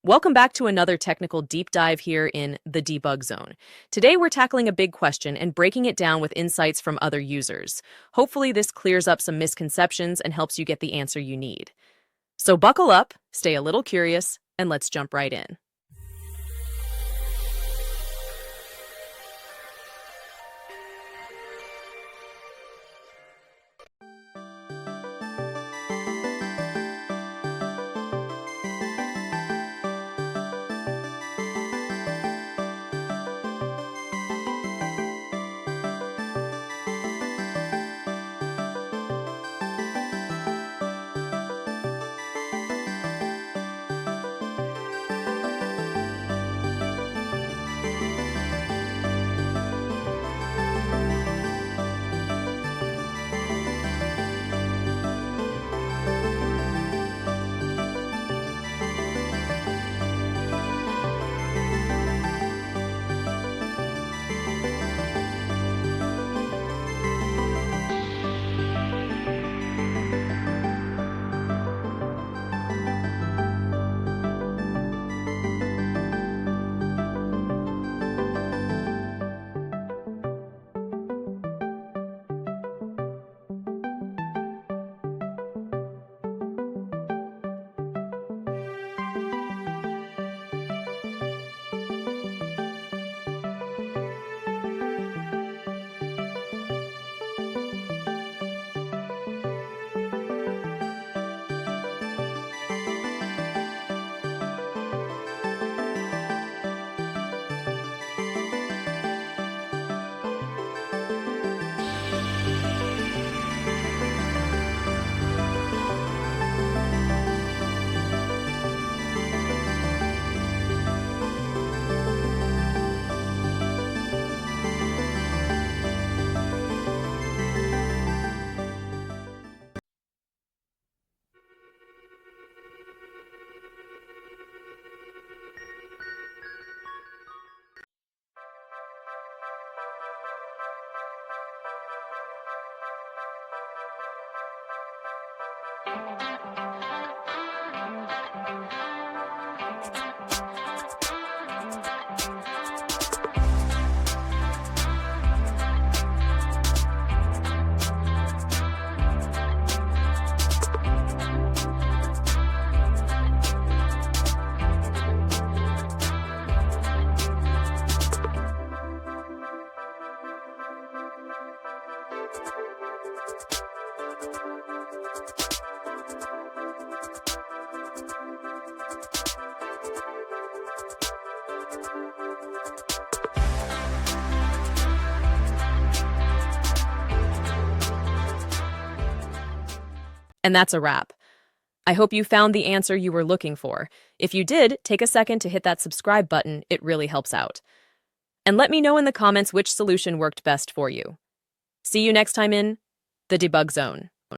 Welcome back to another technical deep dive here in the debug zone. Today we're tackling a big question and breaking it down with insights from other users. Hopefully this clears up some misconceptions and helps you get the answer you need. So buckle up, stay a little curious, and let's jump right in. And that's a wrap. I hope you found the answer you were looking for. If you did, take a second to hit that subscribe button. It really helps out. And let me know in the comments which solution worked best for you. See you next time in the debug zone.